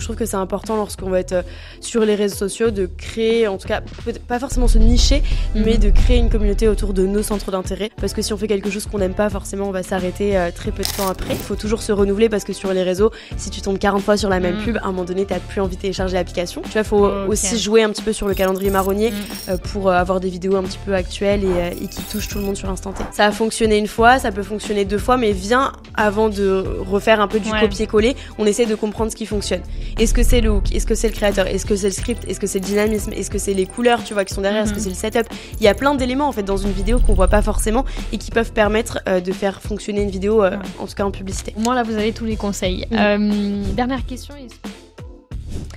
Je trouve que c'est important lorsqu'on va être sur les réseaux sociaux de créer, en tout cas, pas forcément se nicher, mais de créer une communauté autour de nos centres d'intérêt. Parce que si on fait quelque chose qu'on n'aime pas, forcément, on va s'arrêter très peu de temps après. Il faut toujours se renouveler parce que sur les réseaux, si tu tombes 40 fois sur la même pub, à un moment donné, t'as plus envie de télécharger l'application. Tu vois, il faut aussi jouer un petit peu sur le calendrier marronnier pour avoir des vidéos un petit peu actuelles et qui touchent tout le monde sur l'instant T. Ça a fonctionné une fois, ça peut fonctionner 2 fois, mais viens, avant de refaire un peu du copier-coller, on essaie de comprendre ce qui fonctionne. Est-ce que c'est le hook? Est-ce que c'est le créateur? Est-ce que c'est le script? Est-ce que c'est le dynamisme? Est-ce que c'est les couleurs, tu vois, qui sont derrière? Est-ce que c'est le setup? Il y a plein d'éléments en fait dans une vidéo qu'on voit pas forcément et qui peuvent permettre de faire fonctionner une vidéo, en tout cas en publicité. Au moins là, vous avez tous les conseils. Dernière question.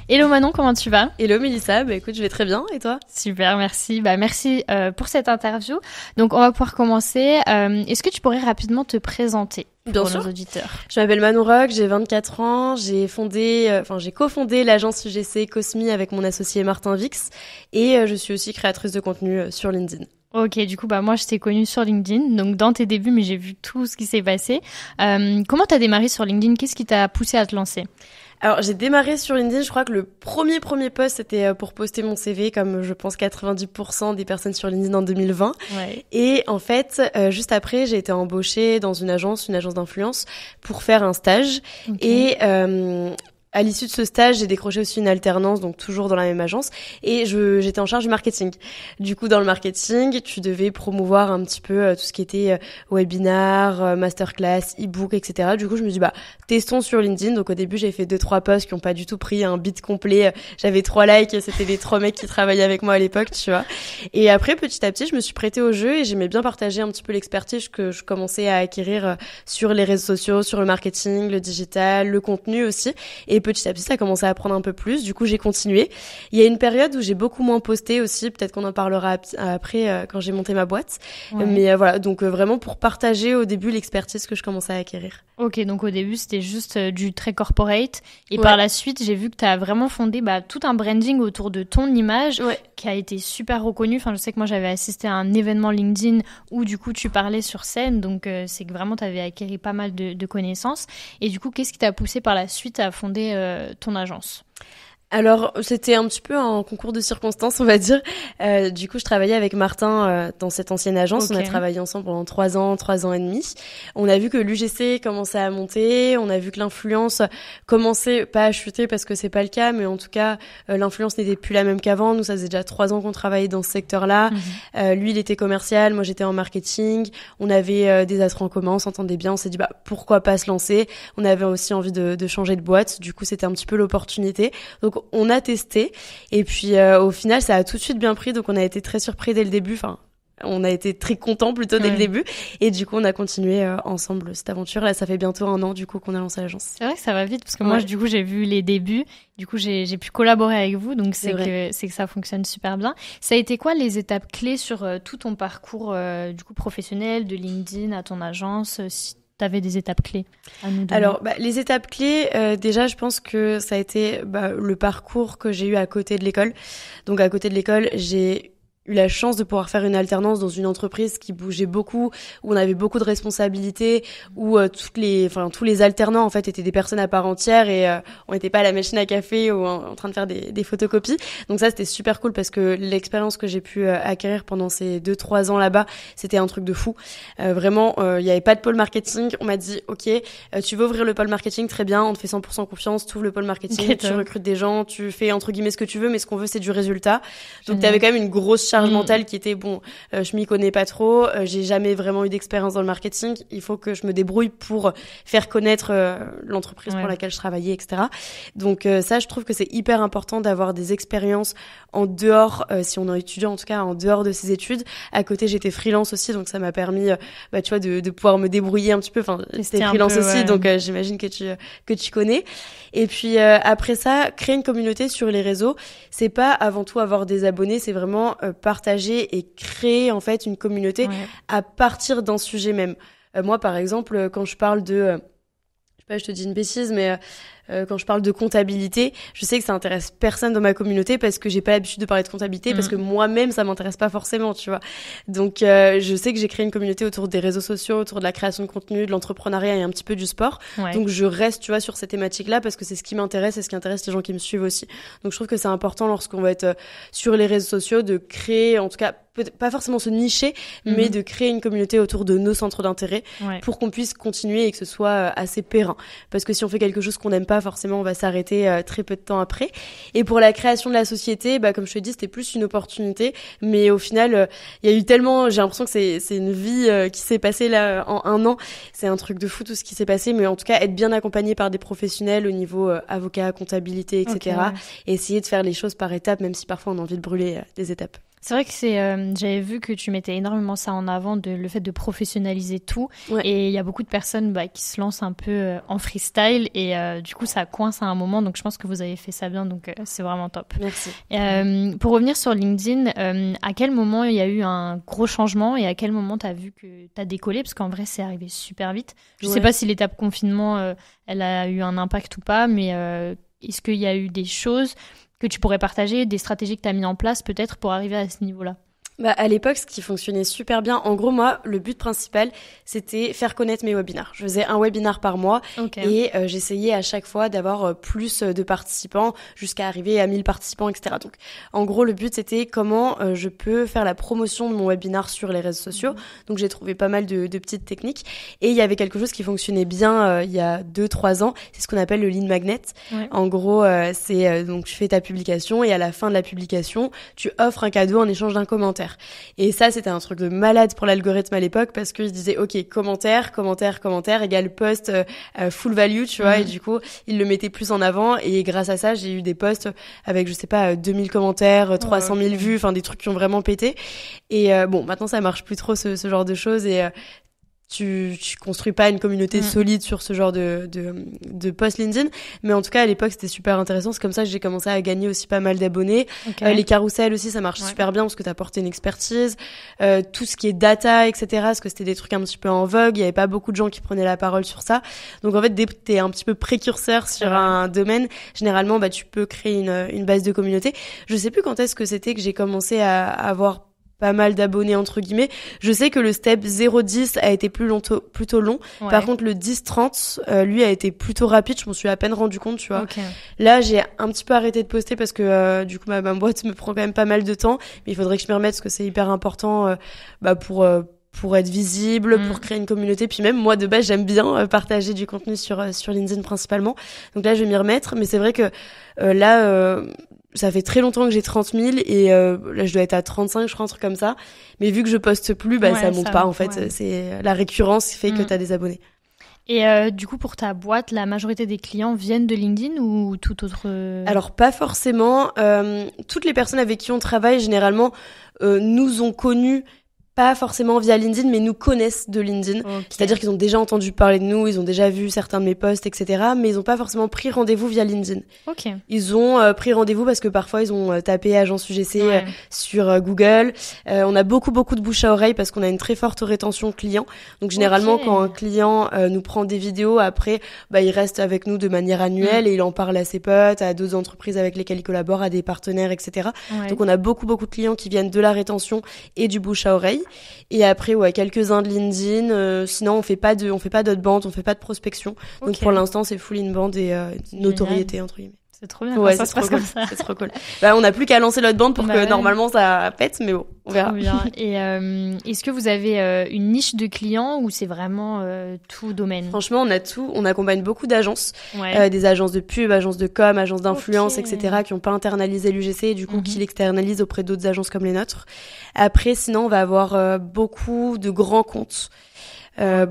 Hello Manon, comment tu vas? Hello Mélissa, écoute, je vais très bien, et toi? Super, merci. Merci pour cette interview. Donc on va pouvoir commencer. Est-ce que tu pourrais rapidement te présenter pour nos auditeurs? Je m'appelle Manon Rock, j'ai 24 ans, j'ai cofondé l'agence UGC Cosmi avec mon associé Martin Vix et je suis aussi créatrice de contenu sur LinkedIn. Ok, du coup, moi, je t'ai connue sur LinkedIn, donc dans tes débuts, mais j'ai vu tout ce qui s'est passé. Comment t'as démarré sur LinkedIn? Qu'est-ce qui t'a poussé à te lancer? Alors, j'ai démarré sur LinkedIn, je crois que le premier post, c'était pour poster mon CV, comme je pense 90% des personnes sur LinkedIn en 2020. Ouais. Et en fait, juste après, j'ai été embauchée dans une agence d'influence, pour faire un stage. Okay. Et à l'issue de ce stage, j'ai décroché aussi une alternance, donc toujours dans la même agence, et j'étais en charge du marketing. Du coup, dans le marketing, tu devais promouvoir un petit peu tout ce qui était webinar, masterclass, e-book, etc. Du coup, je me dis testons sur LinkedIn. Donc au début, j'ai fait 2-3 posts qui ont pas du tout pris un beat complet. J'avais 3 likes, c'était les 3 mecs qui travaillaient avec moi à l'époque, tu vois. Et après, petit à petit, je me suis prêtée au jeu et j'aimais bien partager un petit peu l'expertise que je commençais à acquérir sur les réseaux sociaux, sur le marketing, le digital, le contenu aussi. Et petit à petit, ça a commencé à apprendre un peu plus. Du coup, j'ai continué. Il y a une période où j'ai beaucoup moins posté aussi. Peut-être qu'on en parlera après quand j'ai monté ma boîte. Ouais. Mais voilà, donc vraiment pour partager au début l'expertise que je commençais à acquérir. Ok, donc au début, c'était juste du très corporate. Et par la suite, j'ai vu que tu as vraiment fondé tout un branding autour de ton image qui a été super reconnu. Enfin, je sais que moi, j'avais assisté à un événement LinkedIn où du coup, tu parlais sur scène. Donc, c'est que vraiment, tu avais acquis pas mal de connaissances. Et du coup, qu'est-ce qui t'a poussé par la suite à fonder ton agence? Alors, c'était un petit peu un concours de circonstances, on va dire. Du coup, je travaillais avec Martin dans cette ancienne agence. Okay. On a travaillé ensemble pendant 3 ans et demi. On a vu que l'UGC commençait à monter. On a vu que l'influence commençait, pas à chuter parce que c'est pas le cas, mais en tout cas, l'influence n'était plus la même qu'avant. Nous, ça faisait déjà 3 ans qu'on travaillait dans ce secteur-là. Lui, il était commercial. Moi, j'étais en marketing. On avait des attraits en commun. On s'entendait bien. On s'est dit, pourquoi pas se lancer? On avait aussi envie de changer de boîte. Du coup, c'était un petit peu l'opportunité. Donc, on a testé et puis au final ça a tout de suite bien pris, donc on a été très surpris dès le début, enfin on a été très contents plutôt dès le début et du coup on a continué ensemble cette aventure. Là ça fait bientôt 1 an du coup qu'on a lancé l'agence. C'est vrai que ça va vite parce que moi du coup j'ai vu les débuts, du coup j'ai pu collaborer avec vous, donc c'est que ça fonctionne super bien. Ça a été quoi les étapes clés sur tout ton parcours du coup professionnel, de LinkedIn à ton agence, t'avais des étapes clés à nous donner? Alors, les étapes clés, déjà, je pense que ça a été le parcours que j'ai eu à côté de l'école. Donc, à côté de l'école, j'ai eu la chance de pouvoir faire une alternance dans une entreprise qui bougeait beaucoup, où on avait beaucoup de responsabilités, où tous les alternants en fait étaient des personnes à part entière et on n'était pas à la machine à café ou en train de faire des photocopies. Donc ça c'était super cool parce que l'expérience que j'ai pu acquérir pendant ces 2-3 ans là-bas, c'était un truc de fou. Vraiment, il y avait pas de pôle marketing. On m'a dit OK, tu veux ouvrir le pôle marketing, très bien, on te fait 100% confiance, tu ouvres le pôle marketing, tu recrutes des gens, tu fais entre guillemets ce que tu veux, mais ce qu'on veut c'est du résultat. Donc t'avais quand même une grosse charge mentale qui était je m'y connais pas trop, j'ai jamais vraiment eu d'expérience dans le marketing, il faut que je me débrouille pour faire connaître l'entreprise pour laquelle je travaillais, etc. Donc ça je trouve que c'est hyper important d'avoir des expériences en dehors, si on est étudiant en tout cas en dehors de ses études. À côté j'étais freelance aussi, donc ça m'a permis tu vois de pouvoir me débrouiller un petit peu, enfin j'étais freelance aussi, donc j'imagine que tu connais. Et puis après ça, créer une communauté sur les réseaux, c'est pas avant tout avoir des abonnés, c'est vraiment partager et créer en fait une communauté à partir d'un sujet même. Moi par exemple, quand je parle de je te dis une bêtise, mais quand je parle de comptabilité, je sais que ça intéresse personne dans ma communauté parce que j'ai pas l'habitude de parler de comptabilité, parce que moi-même ça m'intéresse pas forcément, tu vois. Donc je sais que j'ai créé une communauté autour des réseaux sociaux, autour de la création de contenu, de l'entrepreneuriat et un petit peu du sport. Donc je reste, tu vois, sur ces thématiques-là parce que c'est ce qui m'intéresse et ce qui intéresse les gens qui me suivent aussi. Donc je trouve que c'est important lorsqu'on va être sur les réseaux sociaux de créer, en tout cas pas forcément se nicher, mais de créer une communauté autour de nos centres d'intérêt pour qu'on puisse continuer et que ce soit assez périn. Parce que si on fait quelque chose qu'on n'aime pas, forcément, on va s'arrêter très peu de temps après. Et pour la création de la société, comme je te dis, c'était plus une opportunité. Mais au final, il y a eu tellement... J'ai l'impression que c'est une vie qui s'est passée là en 1 an. C'est un truc de fou tout ce qui s'est passé. Mais en tout cas, être bien accompagné par des professionnels au niveau avocat, comptabilité, etc. Et essayer de faire les choses par étapes, même si parfois on a envie de brûler des étapes. C'est vrai que j'avais vu que tu mettais énormément ça en avant, le fait de professionnaliser tout. Et il y a beaucoup de personnes qui se lancent un peu en freestyle et du coup ça coince à un moment. Donc je pense que vous avez fait ça bien, donc c'est vraiment top. Merci. Pour revenir sur LinkedIn, à quel moment il y a eu un gros changement et à quel moment tu as vu que tu as décollé? Parce qu'en vrai c'est arrivé super vite. Je sais pas si l'étape confinement elle a eu un impact ou pas, mais est-ce qu'il y a eu des choses que tu pourrais partager, des stratégies que tu as mis en place peut-être pour arriver à ce niveau-là? À l'époque, ce qui fonctionnait super bien, en gros, moi, le but principal, c'était faire connaître mes webinars. Je faisais un webinar par mois et j'essayais à chaque fois d'avoir plus de participants jusqu'à arriver à 1000 participants, etc. Donc, en gros, le but, c'était comment je peux faire la promotion de mon webinar sur les réseaux sociaux. Donc, j'ai trouvé pas mal de petites techniques. Et il y avait quelque chose qui fonctionnait bien il y a 2-3 ans. C'est ce qu'on appelle le lead magnet. En gros, c'est donc tu fais ta publication et à la fin de la publication, tu offres un cadeau en échange d'un commentaire. Et ça, c'était un truc de malade pour l'algorithme à l'époque parce qu'il disait, OK, commentaire égale post full value, tu vois, et du coup, il le mettait plus en avant et grâce à ça, j'ai eu des posts avec, je sais pas, 2000 commentaires, 300 000 vues, enfin des trucs qui ont vraiment pété. Et maintenant, ça marche plus trop ce genre de choses et tu construis pas une communauté solide sur ce genre de post LinkedIn, mais en tout cas à l'époque c'était super intéressant. C'est comme ça que j'ai commencé à gagner aussi pas mal d'abonnés. Les carousels aussi, ça marche super bien parce que t'apportes une expertise, tout ce qui est data, etc., parce que c'était des trucs un petit peu en vogue, il y avait pas beaucoup de gens qui prenaient la parole sur ça. Donc en fait, dès que t'es un petit peu précurseur sur un domaine, généralement tu peux créer une base de communauté. Je sais plus quand est-ce que c'était que j'ai commencé à avoir pas mal d'abonnés entre guillemets. Je sais que le step 0-10 a été plutôt long. Par contre le 10-30 lui a été plutôt rapide, je m'en suis à peine rendu compte, tu vois. Là, j'ai un petit peu arrêté de poster parce que du coup ma boîte me prend quand même pas mal de temps, mais il faudrait que je m'y remette parce que c'est hyper important pour être visible, pour créer une communauté. Puis même moi de base j'aime bien partager du contenu sur LinkedIn principalement. Donc là je vais m'y remettre, mais c'est vrai que ça fait très longtemps que j'ai 30 000 et là je dois être à 35, je crois, un truc comme ça. Mais vu que je poste plus, ça monte pas en fait. C'est la récurrence qui fait que t'as des abonnés. Et du coup, pour ta boîte, la majorité des clients viennent de LinkedIn ou tout autre... Alors pas forcément. Toutes les personnes avec qui on travaille généralement nous ont connus pas forcément via LinkedIn, mais nous connaissent de LinkedIn. C'est-à-dire qu'ils ont déjà entendu parler de nous, ils ont déjà vu certains de mes posts, etc. Mais ils ont pas forcément pris rendez-vous via LinkedIn. Ils ont pris rendez-vous parce que parfois ils ont tapé agence UGC sur Google. On a beaucoup de bouche à oreille parce qu'on a une très forte rétention client. Donc généralement, quand un client nous prend des vidéos, après, il reste avec nous de manière annuelle et il en parle à ses potes, à d'autres entreprises avec lesquelles il collabore, à des partenaires, etc. Donc on a beaucoup de clients qui viennent de la rétention et du bouche à oreille. Et après, quelques-uns de LinkedIn. Sinon, on fait pas d'outbound, on fait pas de prospection. Donc pour l'instant, c'est full inbound et notoriété entre guillemets. C'est trop bien. Ça se passe comme ça. C'est trop cool. On n'a plus qu'à lancer l'outbound pour que normalement ça pète, mais bon, on verra. Trop bien. Et est-ce que vous avez une niche de clients ou c'est vraiment tout domaine? Franchement, on a tout. On accompagne beaucoup d'agences, des agences de pub, agences de com, agences d'influence, etc., qui n'ont pas internalisé l'UGC et du coup qui l'externalisent auprès d'autres agences comme les nôtres. Après, sinon, on va avoir beaucoup de grands comptes,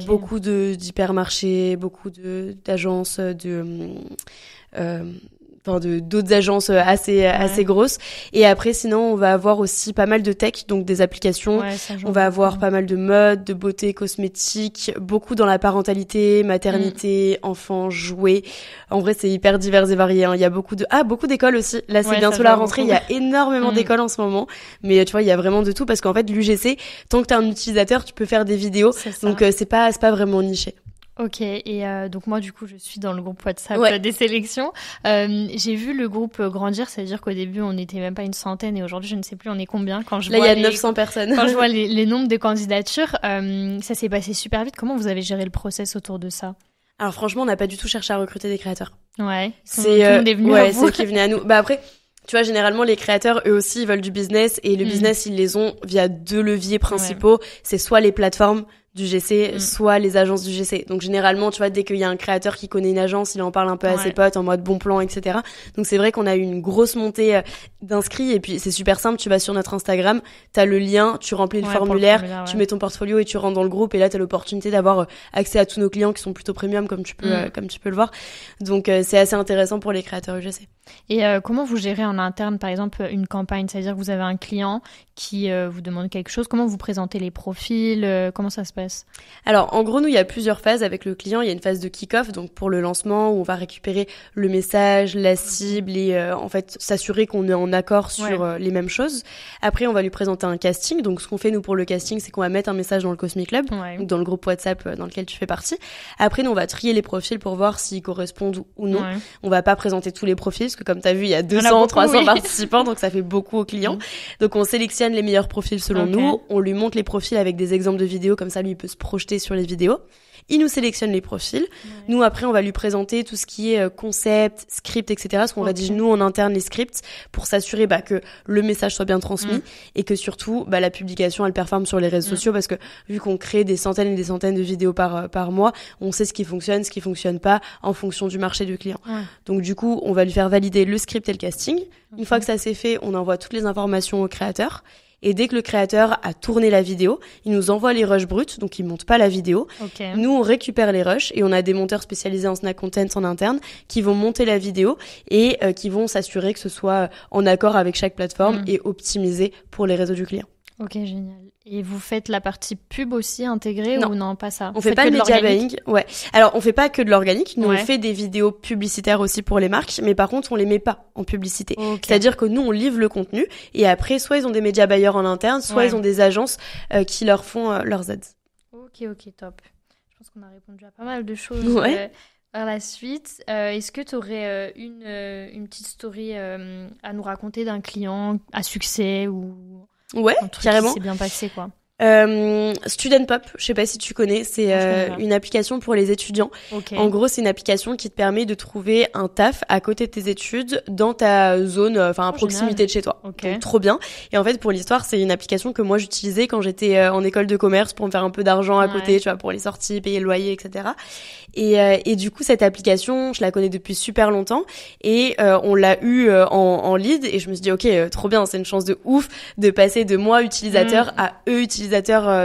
beaucoup d'hypermarchés, beaucoup d'agences d'autres agences assez grosses. Et après, sinon, on va avoir aussi pas mal de tech, donc des applications. On va avoir pas mal de mode, de beauté, cosmétique, beaucoup dans la parentalité, maternité, enfants, jouets. En vrai, c'est hyper divers et varié. Il y a beaucoup d'écoles aussi. Là, c'est bientôt la rentrée. Il y a énormément d'écoles en ce moment. Mais tu vois, il y a vraiment de tout parce qu'en fait, l'UGC, tant que t'es un utilisateur, tu peux faire des vidéos. Donc, c'est pas vraiment niché. Ok, et donc moi du coup je suis dans le groupe WhatsApp des sélections. J'ai vu le groupe grandir, c'est-à-dire qu'au début on n'était même pas une centaine et aujourd'hui je ne sais plus on est combien. Là il y a 900 personnes. Quand je vois les nombres de candidatures, ça s'est passé super vite. Comment vous avez géré le process autour de ça? Alors franchement on n'a pas du tout cherché à recruter des créateurs. Ouais, tout le monde est venu à vous. C'est qui venait à nous. Bah après... Tu vois, généralement, les créateurs, eux aussi, ils veulent du business et le business, ils les ont via 2 leviers principaux. C'est soit les plateformes du GC, soit les agences du GC. Donc, généralement, tu vois, dès qu'il y a un créateur qui connaît une agence, il en parle un peu à ses potes en mode bon plan, etc. Donc, c'est vrai qu'on a eu une grosse montée d'inscrits et puis c'est super simple. Tu vas sur notre Instagram, t'as le lien, tu remplis le formulaire, tu mets ton portfolio et tu rentres dans le groupe et là, t'as l'opportunité d'avoir accès à tous nos clients qui sont plutôt premium comme tu peux le voir. Donc, c'est assez intéressant pour les créateurs UGC. Et comment vous gérez en interne, par exemple, une campagne? C'est-à-dire que vous avez un client qui vous demande quelque chose. Comment vous présentez les profils? Comment ça se passe? Alors, en gros, nous, il y a plusieurs phases avec le client. Il y a une phase de kick-off, donc pour le lancement, où on va récupérer le message, la cible et en fait s'assurer qu'on est en accord sur les mêmes choses. Après, on va lui présenter un casting. Donc, ce qu'on fait, nous, pour le casting, c'est qu'on va mettre un message dans le Cosmic Club, ou dans le groupe WhatsApp dans lequel tu fais partie. Après, nous, on va trier les profils pour voir s'ils correspondent ou non. On va pas présenter tous les profils, parce que comme tu as vu, il y a 200, 300 participants, donc ça fait beaucoup aux clients. Donc, on sélectionne les meilleurs profils selon nous. On lui montre les profils avec des exemples de vidéos, comme ça, lui, il peut se projeter sur les vidéos. Il nous sélectionne les profils. Nous, après, on va lui présenter tout ce qui est concept, script, etc. Parce qu'on rédige, nous, en interne, les scripts pour s'assurer que le message soit bien transmis et que surtout, la publication, elle performe sur les réseaux sociaux parce que vu qu'on crée des centaines et des centaines de vidéos par mois, on sait ce qui fonctionne pas en fonction du marché du client. Donc, du coup, on va lui faire valider le script et le casting. Une fois que ça s'est fait, on envoie toutes les informations au créateur. Et dès que le créateur a tourné la vidéo, il nous envoie les rushs bruts, donc il monte pas la vidéo. Nous, on récupère les rushs et on a des monteurs spécialisés en snack content en interne qui vont monter la vidéo et qui vont s'assurer que ce soit en accord avec chaque plateforme et optimisé pour les réseaux du client. Ok, génial. Et vous faites la partie pub aussi intégrée ou non, pas ça? On fait pas le media buying. Ouais. Alors, on fait pas que de l'organique. Nous, on fait des vidéos publicitaires aussi pour les marques, mais par contre, on les met pas en publicité. C'est-à-dire que nous, on livre le contenu et après, soit ils ont des média buyers en interne, soit ils ont des agences qui leur font leurs ads. Ok, top. Je pense qu'on a répondu à pas mal de choses. Par la suite, est-ce que tu aurais une petite story à nous raconter d'un client à succès ou un truc carrément. Qui s'est bien passé, quoi? Student Pop, je sais pas si tu connais, c'est une application pour les étudiants. En gros, c'est une application qui te permet de trouver un taf à côté de tes études dans ta zone, à proximité de chez toi. Donc, trop bien. Et en fait, pour l'histoire, c'est une application que moi j'utilisais quand j'étais en école de commerce pour me faire un peu d'argent à côté, tu vois, pour les sorties, payer le loyer, etc. Et du coup, cette application, je la connais depuis super longtemps et on l'a eu en lead et je me suis dit trop bien, c'est une chance de ouf de passer de moi utilisateur à eux utilisateurs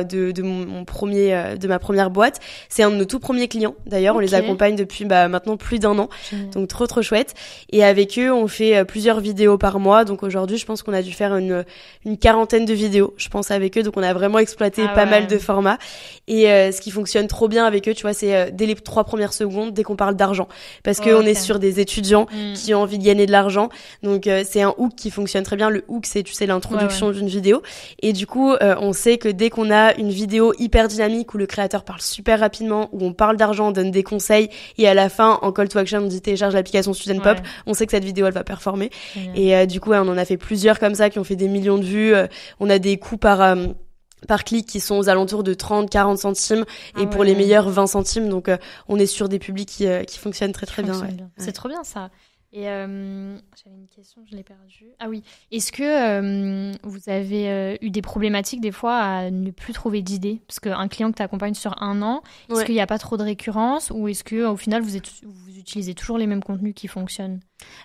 de ma première boîte. C'est un de nos tout premiers clients. D'ailleurs, on les accompagne depuis maintenant plus d'1 an. Donc trop chouette. Et avec eux, on fait plusieurs vidéos par mois. Donc aujourd'hui, je pense qu'on a dû faire une 40aine de vidéos, je pense, avec eux. Donc on a vraiment exploité pas mal de formats. Et ce qui fonctionne trop bien avec eux, tu vois, c'est dès les 3 premières secondes, dès qu'on parle d'argent. Parce que on est sur des étudiants qui ont envie de gagner de l'argent. Donc c'est un hook qui fonctionne très bien. Le hook, c'est, tu sais, l'introduction d'une vidéo. Et du coup, on sait que dès qu'on a une vidéo hyper dynamique où le créateur parle super rapidement, où on parle d'argent, on donne des conseils et à la fin, en call to action, on dit télécharge l'application Student Pop, on sait que cette vidéo, elle va performer. Et du coup, on en a fait plusieurs comme ça qui ont fait des millions de vues. On a des coûts par clic qui sont aux alentours de 30-40 centimes et pour les meilleurs 20 centimes. Donc, on est sur des publics qui fonctionnent très bien. C'est trop bien ça. Et j'avais une question, je l'ai perdue. Ah oui, est-ce que vous avez eu des problématiques des fois à ne plus trouver d'idées? Parce qu'un client que tu accompagnes sur 1 an, est-ce qu'il n'y a pas trop de récurrence ou est-ce qu'au final vous utilisez toujours les mêmes contenus qui fonctionnent?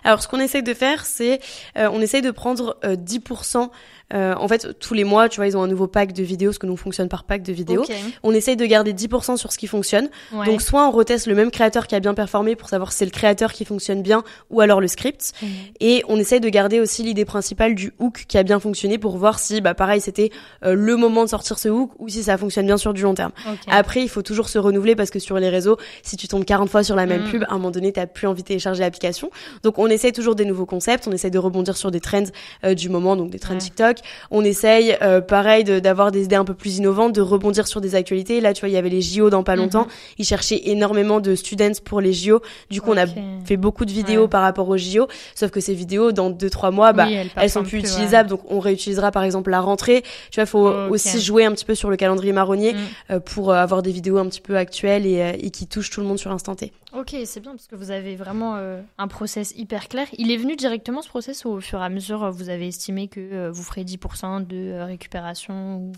Alors, ce qu'on essaye de faire, c'est on essaye de prendre 10%. En fait, tous les mois, tu vois, ils ont un nouveau pack de vidéos, parce que nous, on fonctionne par pack de vidéos. On essaye de garder 10% sur ce qui fonctionne. Donc, soit on reteste le même créateur qui a bien performé pour savoir si c'est le créateur qui fonctionne bien ou alors le script. Et on essaye de garder aussi l'idée principale du hook qui a bien fonctionné pour voir si, pareil, c'était le moment de sortir ce hook ou si ça fonctionne bien sur du long terme. Après, il faut toujours se renouveler parce que sur les réseaux, si tu tombes 40 fois sur la même pub, à un moment donné, t'as plus envie de télécharger l'application. Donc on essaye toujours des nouveaux concepts, on essaye de rebondir sur des trends du moment, donc des trends TikTok. On essaye pareil d'avoir des idées un peu plus innovantes, de rebondir sur des actualités. Là tu vois, il y avait les JO dans pas longtemps, ils cherchaient énormément de students pour les JO. Du coup on a fait beaucoup de vidéos par rapport aux JO, sauf que ces vidéos dans 2-3 mois elles sont plus utilisables, donc on réutilisera par exemple la rentrée. Tu vois, faut aussi jouer un petit peu sur le calendrier marronnier pour avoir des vidéos un petit peu actuelles et qui touchent tout le monde sur l'instant T. Ok, c'est bien parce que vous avez vraiment un process hyper clair. Il est venu directement ce process ou au fur et à mesure vous avez estimé que vous ferez 10% de récupération ou...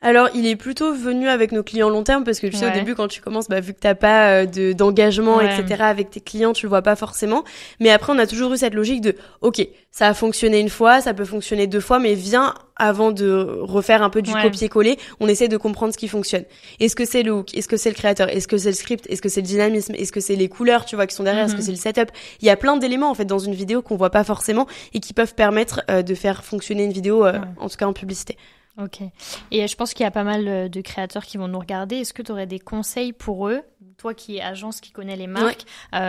Alors, il est plutôt venu avec nos clients long terme parce que tu sais, au début, quand tu commences, vu que t'as pas d'engagement, etc., avec tes clients, tu le vois pas forcément. Mais après, on a toujours eu cette logique de, ok, ça a fonctionné une fois, ça peut fonctionner 2 fois, mais viens, avant de refaire un peu du copier-coller, on essaie de comprendre ce qui fonctionne. Est-ce que c'est le hook? Est-ce que c'est le créateur? Est-ce que c'est le script? Est-ce que c'est le dynamisme? Est-ce que c'est les couleurs, tu vois, qui sont derrière? Est-ce que c'est le setup? Il y a plein d'éléments, en fait, dans une vidéo qu'on voit pas forcément et qui peuvent permettre de faire fonctionner une vidéo, en tout cas en publicité. Ok. Et je pense qu'il y a pas mal de créateurs qui vont nous regarder. Est-ce que tu aurais des conseils pour eux, toi qui es agence, qui connais les marques,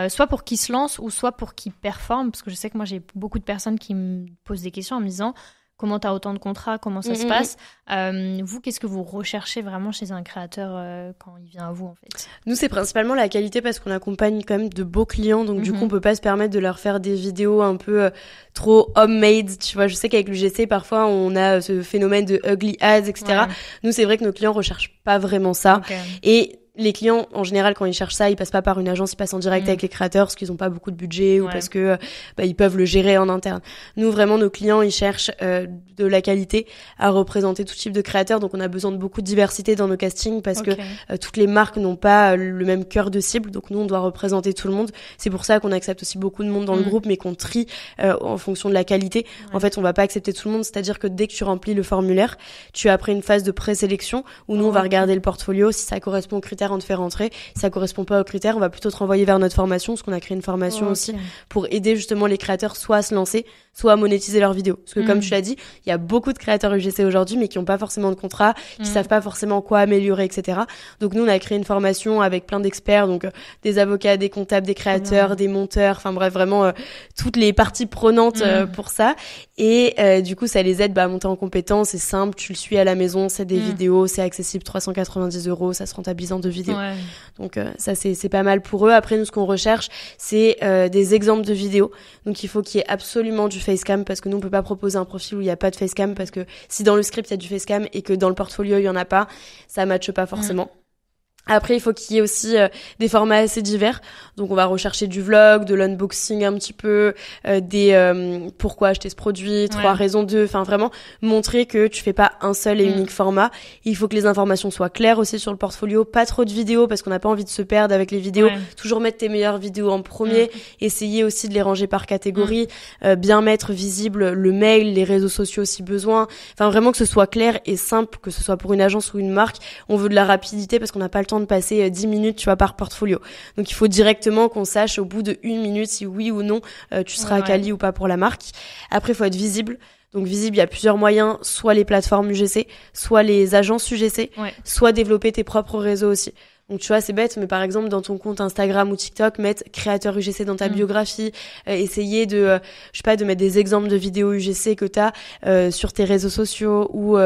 soit pour qu'ils se lancent ou soit pour qu'ils performent? Parce que je sais que moi, j'ai beaucoup de personnes qui me posent des questions en me disant comment tu as autant de contrats, comment ça se passe. Vous, qu'est-ce que vous recherchez vraiment chez un créateur quand il vient à vous, en fait? Nous, c'est principalement la qualité parce qu'on accompagne quand même de beaux clients. Donc, du coup, on peut pas se permettre de leur faire des vidéos un peu trop homemade. Tu vois, je sais qu'avec l'UGC, parfois, on a ce phénomène de ugly ads, etc. Nous, c'est vrai que nos clients recherchent pas vraiment ça. Et les clients, en général, quand ils cherchent ça, ils passent pas par une agence, ils passent en direct avec les créateurs parce qu'ils ont pas beaucoup de budget ou parce que ils peuvent le gérer en interne. Nous, vraiment, nos clients, ils cherchent de la qualité à représenter tout type de créateurs. Donc, on a besoin de beaucoup de diversité dans nos castings parce que toutes les marques n'ont pas le même cœur de cible. Donc, nous, on doit représenter tout le monde. C'est pour ça qu'on accepte aussi beaucoup de monde dans le groupe, mais qu'on trie en fonction de la qualité. En fait, on va pas accepter tout le monde. C'est-à-dire que dès que tu remplis le formulaire, tu as après une phase de présélection où nous, on va regarder le portfolio. Si ça correspond aux critères, on te fait rentrer. Si ça correspond pas aux critères, on va plutôt te renvoyer vers notre formation, parce qu'on a créé une formation aussi pour aider justement les créateurs soit à se lancer, soit à monétiser leurs vidéos. Parce que comme tu l'as dit, il y a beaucoup de créateurs UGC aujourd'hui, mais qui ont pas forcément de contrat, qui savent pas forcément quoi améliorer, etc. Donc nous, on a créé une formation avec plein d'experts, donc des avocats, des comptables, des créateurs, des monteurs, enfin bref, vraiment toutes les parties prenantes pour ça. Et du coup, ça les aide à monter en compétences. C'est simple, tu le suis à la maison, c'est des vidéos, c'est accessible, 390 €, ça se rentabilise en 2 vidéos. Donc ça, c'est pas mal pour eux. Après, nous, ce qu'on recherche, c'est des exemples de vidéos. Donc il faut qu'il y ait absolument du facecam, parce que nous, on peut pas proposer un profil où il y a pas de facecam, parce que si dans le script, il y a du facecam et que dans le portfolio, il y en a pas, ça matche pas forcément. Après, il faut qu'il y ait aussi des formats assez divers. Donc, on va rechercher du vlog, de l'unboxing un petit peu, des pourquoi acheter ce produit, 3 raisons de... Enfin, vraiment montrer que tu fais pas un seul et unique format. Il faut que les informations soient claires aussi sur le portfolio. Pas trop de vidéos parce qu'on n'a pas envie de se perdre avec les vidéos. Toujours mettre tes meilleures vidéos en premier. Essayer aussi de les ranger par catégorie. Bien mettre visible le mail, les réseaux sociaux si besoin. Enfin, vraiment que ce soit clair et simple, que ce soit pour une agence ou une marque. On veut de la rapidité parce qu'on n'a pas le temps de passer 10 minutes, tu vois, par portfolio. Donc, il faut directement qu'on sache au bout de 1 minute si oui ou non tu seras quali ou pas pour la marque. Après, il faut être visible. Donc, visible, il y a plusieurs moyens, soit les plateformes UGC, soit les agences UGC, soit développer tes propres réseaux aussi. Donc, tu vois, c'est bête, mais par exemple, dans ton compte Instagram ou TikTok, mettre créateur UGC dans ta biographie, essayer de, je sais pas, de mettre des exemples de vidéos UGC que t'as, sur tes réseaux sociaux ou,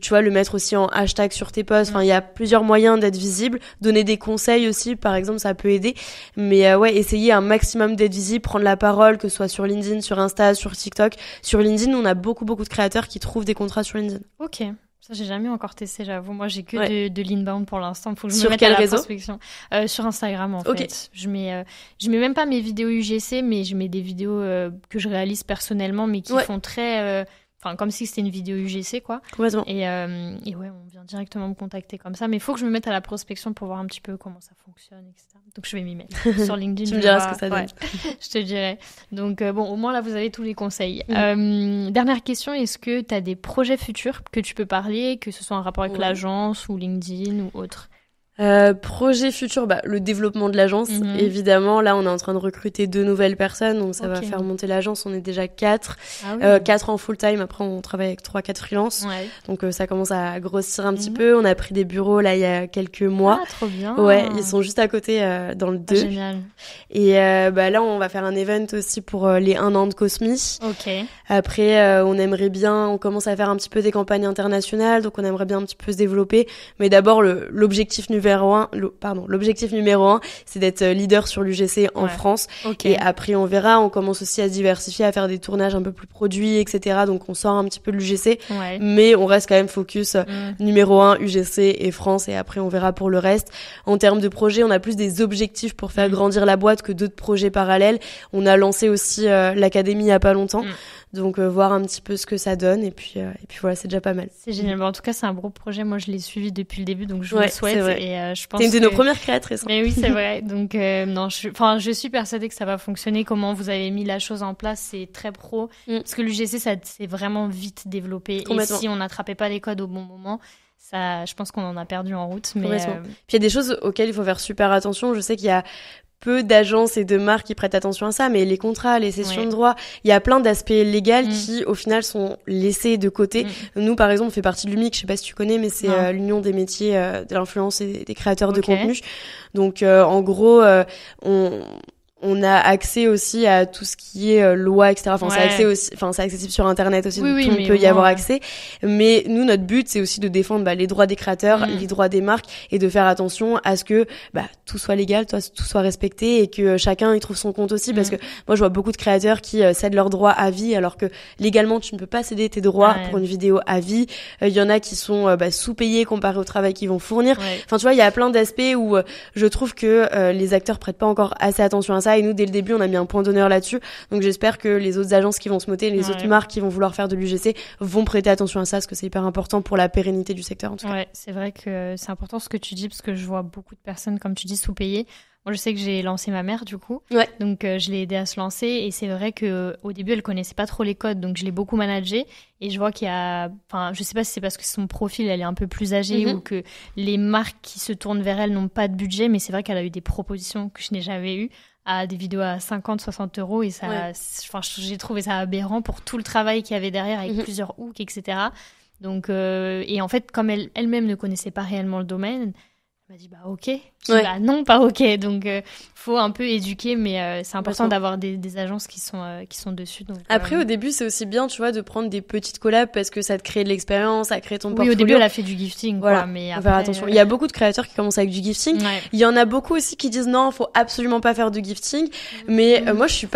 tu vois, le mettre aussi en hashtag sur tes posts. Enfin, il y a plusieurs moyens d'être visible. Donner des conseils aussi, par exemple, ça peut aider. Mais, essayer un maximum d'être visible, prendre la parole, que ce soit sur LinkedIn, sur Insta, sur TikTok. Sur LinkedIn, on a beaucoup de créateurs qui trouvent des contrats sur LinkedIn. Ok. Ça, j'ai jamais encore testé, j'avoue. Moi, j'ai que de l'inbound pour l'instant. Faut que je me mette à la prospection. Sur Instagram, en fait. Je mets même pas mes vidéos UGC, mais je mets des vidéos que je réalise personnellement, mais qui font très... Enfin, comme si c'était une vidéo UGC, quoi. Complètement. Et on vient directement me contacter comme ça. Mais il faut que je me mette à la prospection pour voir un petit peu comment ça fonctionne, etc. Donc, je vais m'y mettre. Sur LinkedIn, tu me diras ce que ça donne. Je te dirai. Donc, au moins, là, vous avez tous les conseils. Dernière question, est-ce que tu as des projets futurs que tu peux parler, que ce soit en rapport avec l'agence ou LinkedIn ou autre ? Projet futur, le développement de l'agence, évidemment. Là, on est en train de recruter 2 nouvelles personnes, donc ça va faire monter l'agence. On est déjà 4. 4 en full-time. Après, on travaille avec 3-4 freelances. Ouais. Donc, ça commence à grossir un petit peu. On a pris des bureaux, là, il y a quelques mois. Ah, trop bien. Ouais, ils sont juste à côté, dans le 2. Génial. Et là, on va faire un event aussi pour les 1 an de Cosmi. Ok. Après, on commence à faire un petit peu des campagnes internationales, donc on aimerait bien un petit peu se développer. Mais d'abord, l'objectif numéro 1, c'est d'être leader sur l'UGC en France. Okay. Et après, on verra. On commence aussi à se diversifier, à faire des tournages un peu plus produits, etc. Donc, on sort un petit peu de l'UGC. Ouais. Mais on reste quand même focus numéro 1, UGC et France. Et après, on verra pour le reste. En termes de projets, on a plus des objectifs pour faire grandir la boîte que d'autres projets parallèles. On a lancé aussi l'académie il y a pas longtemps. Donc, voir un petit peu ce que ça donne. Et puis voilà, c'est déjà pas mal. C'est génial. En tout cas, c'est un gros projet. Moi, je l'ai suivi depuis le début, donc je vous le souhaite. Et je pense t'es une de nos premières créatrices. Mais oui, c'est vrai. Donc, non, je suis persuadée que ça va fonctionner. Comment vous avez mis la chose en place, c'est très pro. Parce que l'UGC, ça s'est vraiment vite développé. Et si on n'attrapait pas les codes au bon moment, ça, je pense qu'on en a perdu en route. Mais Puis il y a des choses auxquelles il faut faire super attention. Je sais qu'il y a peu d'agences et de marques qui prêtent attention à ça, mais les contrats, les cessions de droits, il y a plein d'aspects légaux qui, au final, sont laissés de côté. Nous, par exemple, on fait partie de l'UMIC, je sais pas si tu connais, mais c'est l'Union des métiers de l'influence et des créateurs de contenu. Donc, en gros, on a accès aussi à tout ce qui est loi, etc. C'est accessible sur Internet aussi, donc tout le monde peut y avoir accès. Mais nous, notre but, c'est aussi de défendre les droits des créateurs, les droits des marques, et de faire attention à ce que tout soit légal, tout soit respecté, et que chacun y trouve son compte aussi. Parce que moi, je vois beaucoup de créateurs qui cèdent leurs droits à vie, alors que légalement, tu ne peux pas céder tes droits pour une vidéo à vie. Il y en a qui sont sous-payés comparé au travail qu'ils vont fournir. Enfin, tu vois, il y a plein d'aspects où je trouve que les acteurs prêtent pas encore assez attention à ça. Et nous, dès le début, on a mis un point d'honneur là-dessus. Donc, j'espère que les autres agences qui vont se monter, les autres marques qui vont vouloir faire de l'UGC vont prêter attention à ça, parce que c'est hyper important pour la pérennité du secteur, en tout cas. Ouais, c'est vrai que c'est important ce que tu dis, parce que je vois beaucoup de personnes, comme tu dis, sous-payées. Moi, je sais que j'ai lancé ma mère, du coup. Ouais. Donc, je l'ai aidée à se lancer. Et c'est vrai qu'au début, elle connaissait pas trop les codes. Donc, je l'ai beaucoup managée. Et je vois qu'il y a... Enfin, je sais pas si c'est parce que son profil, elle est un peu plus âgée ou que les marques qui se tournent vers elle n'ont pas de budget. Mais c'est vrai qu'elle a eu des propositions que je n'ai jamais eues, à des vidéos à 50-60 euros. Et ça, j'ai trouvé ça aberrant pour tout le travail qu'il y avait derrière avec plusieurs hooks, etc. Donc, et en fait, comme elle-même ne connaissait pas réellement le domaine, elle m'a dit ok. Non, pas ok. Donc faut un peu éduquer, mais c'est important d'avoir des agences qui sont dessus. Donc, après, au début, c'est aussi bien, tu vois, de prendre des petites collabs, parce que ça te crée de l'expérience, ça crée ton portfolio. Oui, au début, elle a fait du gifting, voilà. Mais après, faire attention. Il y a beaucoup de créateurs qui commencent avec du gifting. Il y en a beaucoup aussi qui disent non, faut absolument pas faire de gifting. Mais moi, je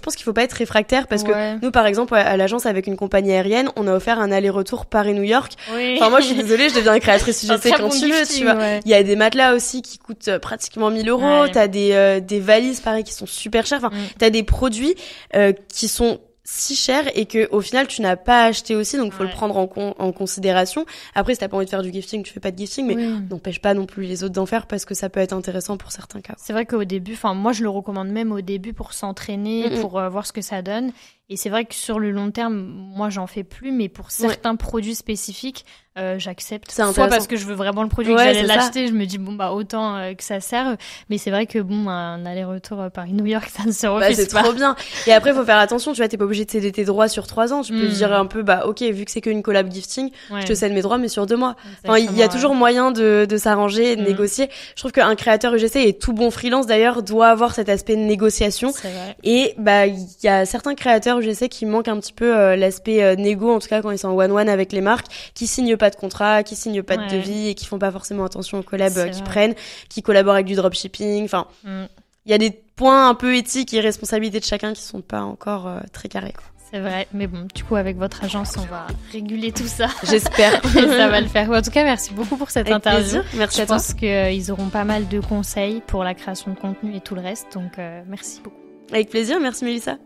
pense qu'il faut pas être réfractaire, parce que nous, par exemple, à l'agence, avec une compagnie aérienne, on a offert un aller-retour Paris-New York. Enfin, moi, je suis désolée, je deviens créatrice UGC quand tu veux, tu vois. Il y a des matelas aussi qui coûtent pratiquement 1000 euros. T'as des valises, pareil, qui sont super chères. Enfin, t'as des produits qui sont si chers et que au final tu n'as pas acheté aussi, donc faut le prendre en considération. Après, si t'as pas envie de faire du gifting, tu fais pas de gifting, mais n'empêche pas non plus les autres d'en faire, parce que ça peut être intéressant pour certains cas. C'est vrai qu'au début, moi je le recommande même au début pour s'entraîner, pour voir ce que ça donne. Et c'est vrai que sur le long terme, moi j'en fais plus, mais pour certains produits spécifiques, j'accepte. Soit parce que je veux vraiment le produit, que j'allais l'acheter, je me dis autant que ça serve. Mais c'est vrai que un aller-retour Paris-New York, ça ne se refuse c'est pas. C'est trop bien. Et après, faut faire attention, tu vois, t'es pas obligé de céder tes droits sur 3 ans. Tu peux dire un peu, ok, vu que c'est qu'une collab gifting, je te cède mes droits, mais sur 2 mois. Enfin, il y a toujours moyen de s'arranger et de négocier. Je trouve qu'un créateur UGC, et tout bon freelance d'ailleurs, doit avoir cet aspect de négociation. C'est vrai. Et il y a certains créateurs UGC qui manquent un petit peu l'aspect négo, en tout cas quand ils sont en one-one avec les marques, qui signent pas de contrat, qui signent pas de devis, et qui font pas forcément attention aux collabs qu'ils prennent, qui collaborent avec du dropshipping. Enfin, il y a des points un peu éthiques et responsabilités de chacun qui sont pas encore très carrés, quoi. C'est vrai, mais bon, du coup, avec votre agence, on va réguler tout ça. J'espère. Et ça va le faire. En tout cas, merci beaucoup pour cette interview. Plaisir. Merci à toi. Je pense qu'ils auront pas mal de conseils pour la création de contenu et tout le reste, donc merci beaucoup. Avec plaisir, merci Mélissa.